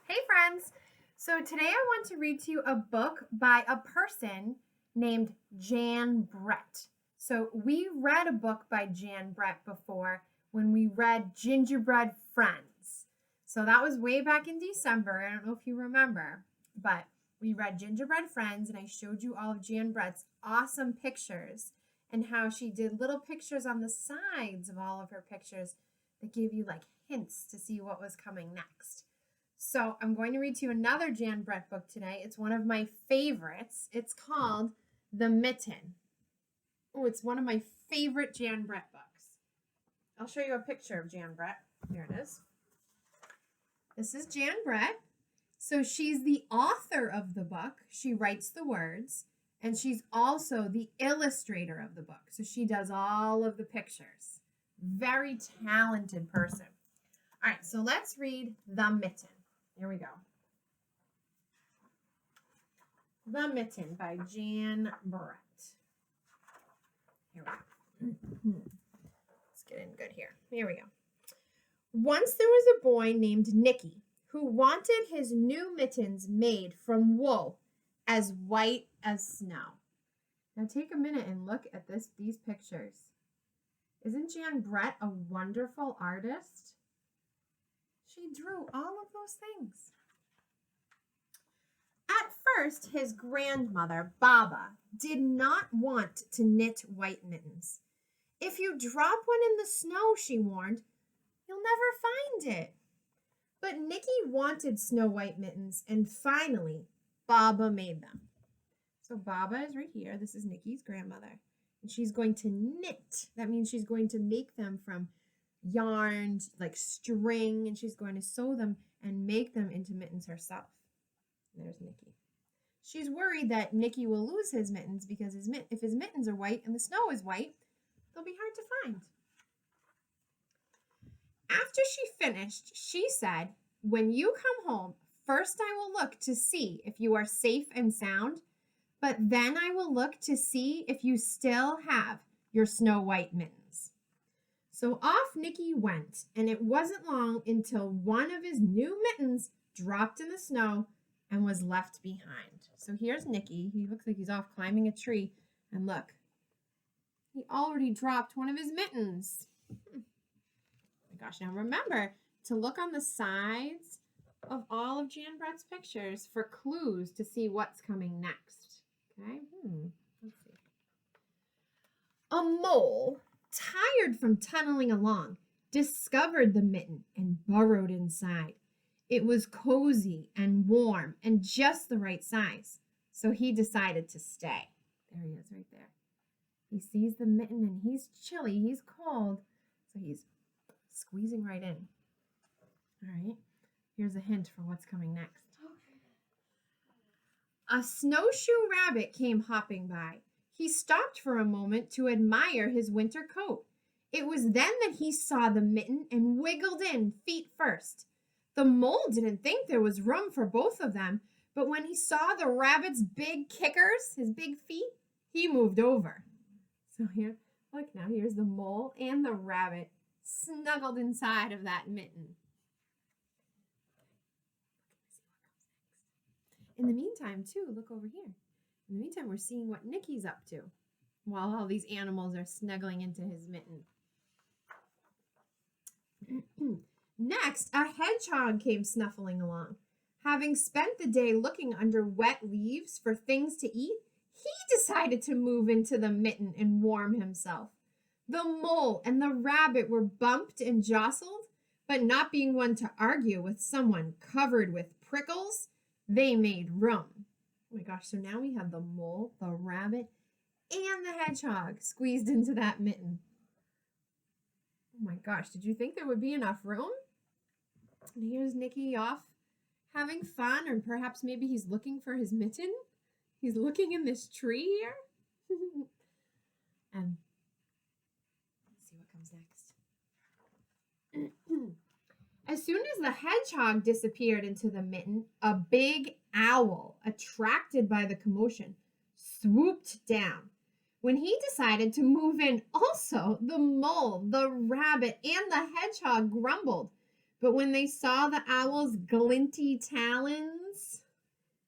Hey friends! So today I want to read to you a book by a person named Jan Brett. So we read a book by Jan Brett before when we read Gingerbread Friends. So that was way back in December. I don't know if you remember, but we read Gingerbread Friends and I showed you all of Jan Brett's awesome pictures and how she did little pictures on the sides of all of her pictures that gave you like hints to see what was coming next. So I'm going to read to you another Jan Brett book today. It's one of my favorites. It's called The Mitten. Oh, it's one of my favorite Jan Brett books. I'll show you a picture of Jan Brett. Here it is. This is Jan Brett. So she's the author of the book. She writes the words, and she's also the illustrator of the book. So she does all of the pictures. Very talented person. All right, so let's read The Mitten. Here we go. The Mitten by Jan Brett. Here we go. Let's get in good here. Here we go. Once there was a boy named Nicky who wanted his new mittens made from wool as white as snow. Now take a minute and look at these pictures. Isn't Jan Brett a wonderful artist? She drew all of those things. At first, his grandmother, Baba, did not want to knit white mittens. If you drop one in the snow, she warned, you'll never find it. But Nicky wanted snow white mittens, and finally, Baba made them. So Baba is right here. This is Nicky's grandmother. And she's going to knit. That means she's going to make them from yarn, like string, and she's going to sew them and make them into mittens herself. There's Nicky. She's worried that Nicky will lose his mittens because if his mittens are white and the snow is white, they'll be hard to find. After she finished, she said, when you come home, first I will look to see if you are safe and sound, but then I will look to see if you still have your snow white mittens. So off Nicky went, and it wasn't long until one of his new mittens dropped in the snow and was left behind. So here's Nicky. He looks like he's off climbing a tree. And look, he already dropped one of his mittens. Oh my gosh, now remember to look on the sides of all of Jan Brett's pictures for clues to see what's coming next. Okay, let's see. A mole, tired from tunneling along, discovered the mitten and burrowed inside. It was cozy and warm and just the right size, so he decided to stay. There he is right there. He sees the mitten and he's chilly, he's cold, so he's squeezing right in. All right, here's a hint for what's coming next. A snowshoe rabbit came hopping by. He stopped for a moment to admire his winter coat. It was then that he saw the mitten and wiggled in, feet first. The mole didn't think there was room for both of them, but when he saw the rabbit's big kickers, his big feet, he moved over. So here, look now, here's the mole and the rabbit snuggled inside of that mitten. In the meantime, too, look over here. In the meantime, we're seeing what Nicky's up to while all these animals are snuggling into his mitten. Next, a hedgehog came snuffling along. Having spent the day looking under wet leaves for things to eat, he decided to move into the mitten and warm himself. The mole and the rabbit were bumped and jostled, but not being one to argue with someone covered with prickles, they made room. Oh my gosh, so now we have the mole, the rabbit, and the hedgehog squeezed into that mitten. Oh my gosh, did you think there would be enough room? And here's Nicky off having fun, or perhaps maybe he's looking for his mitten. He's looking in this tree here. And let's see what comes next. As soon as the hedgehog disappeared into the mitten, a big owl, attracted by the commotion, swooped down. When he decided to move in also, the mole, the rabbit, and the hedgehog grumbled. But when they saw the owl's glinty talons,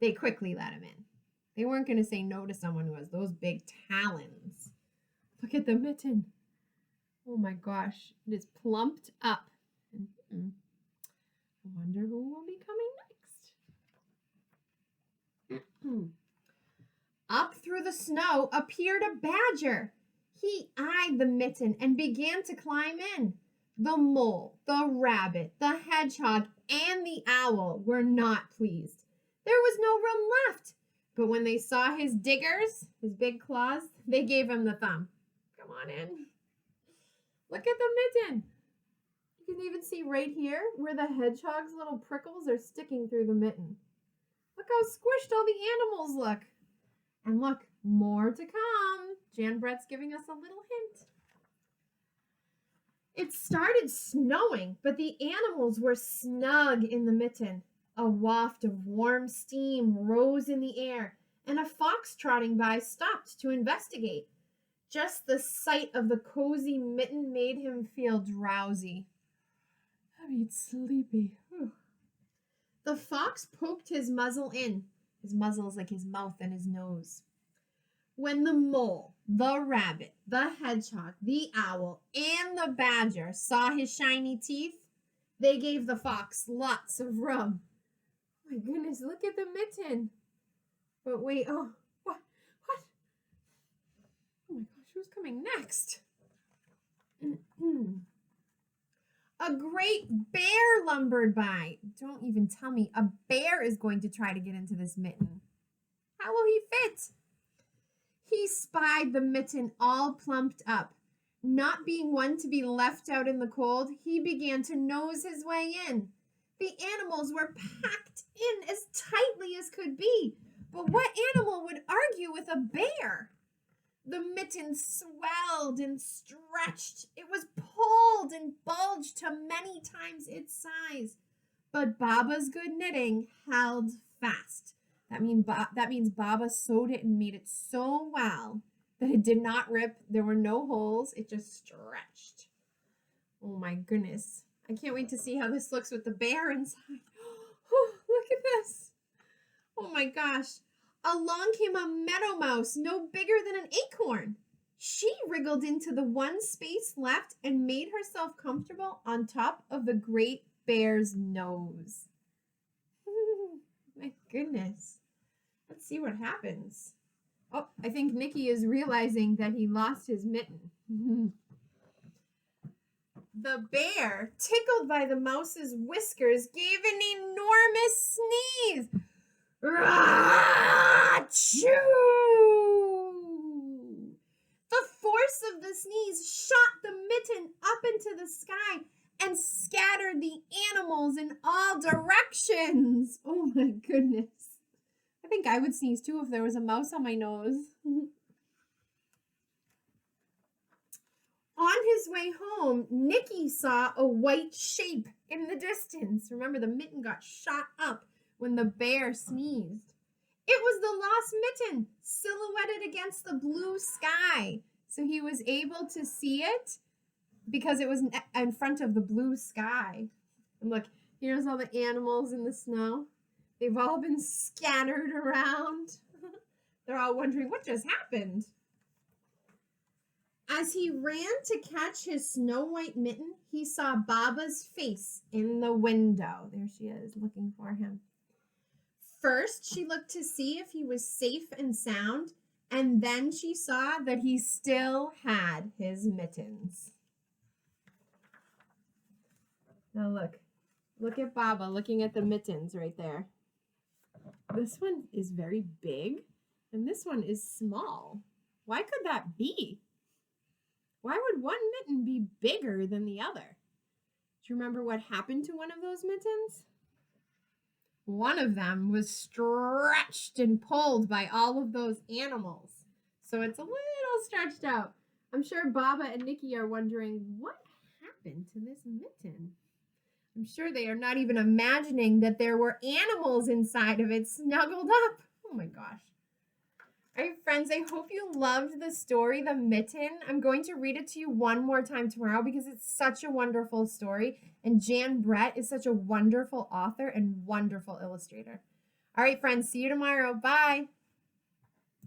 they quickly let him in. They weren't going to say no to someone who has those big talons. Look at the mitten. Oh my gosh, it is plumped up. I wonder who will be coming next. Up through the snow appeared a badger. He eyed the mitten and began to climb in. The mole, the rabbit, the hedgehog, and the owl were not pleased. There was no room left. But when they saw his diggers, his big claws, they gave him the thumb. Come on in. Look at the mitten. You can even see right here where the hedgehog's little prickles are sticking through the mitten. Look how squished all the animals look. And look, more to come. Jan Brett's giving us a little hint. It started snowing, but the animals were snug in the mitten. A waft of warm steam rose in the air, and a fox trotting by stopped to investigate. Just the sight of the cozy mitten made him feel drowsy. I mean, sleepy. Whew. The fox poked his muzzle in. His muzzle is like his mouth and his nose. When the mole, the rabbit, the hedgehog, the owl, and the badger saw his shiny teeth, they gave the fox lots of room. Oh my goodness, look at the mitten. But wait, oh, what? Oh my gosh, who's coming next? A great bear lumbered by. Don't even tell me a bear is going to try to get into this mitten. How will he fit? He spied the mitten all plumped up. Not being one to be left out in the cold, he began to nose his way in. The animals were packed in as tightly as could be, but what animal would argue with a bear? The mitten swelled and stretched. It was pulled and bulged to many times its size. But Baba's good knitting held fast. That means Baba sewed it and made it so well that it did not rip. There were no holes. It just stretched. Oh my goodness. I can't wait to see how this looks with the bear inside. Oh, look at this. Oh my gosh. Along came a meadow mouse no bigger than an acorn. She wriggled into the one space left and made herself comfortable on top of the great bear's nose. My goodness. Let's see what happens. Oh, I think Nicky is realizing that he lost his mitten. The bear, tickled by the mouse's whiskers, gave an enormous sneeze. Achoo! The force of the sneeze shot the mitten up into the sky and scattered the animals in all directions. Oh my goodness. I think I would sneeze too if there was a mouse on my nose. On his way home, Nicky saw a white shape in the distance. Remember, the mitten got shot up when the bear sneezed. It was the lost mitten, silhouetted against the blue sky. So he was able to see it because it was in front of the blue sky. And look, here's all the animals in the snow. They've all been scattered around. They're all wondering what just happened. As he ran to catch his snow white mitten, he saw Baba's face in the window. There she is, looking for him. First, she looked to see if he was safe and sound, and then she saw that he still had his mittens. Now look at Baba looking at the mittens right there. This one is very big, and this one is small. Why could that be? Why would one mitten be bigger than the other? Do you remember what happened to one of those mittens? One of them was stretched and pulled by all of those animals. So it's a little stretched out. I'm sure Baba and Nicky are wondering, what happened to this mitten? I'm sure they are not even imagining that there were animals inside of it snuggled up. Oh my gosh. All right, friends, I hope you loved the story, The Mitten. I'm going to read it to you one more time tomorrow because it's such a wonderful story. And Jan Brett is such a wonderful author and wonderful illustrator. All right, friends, see you tomorrow. Bye.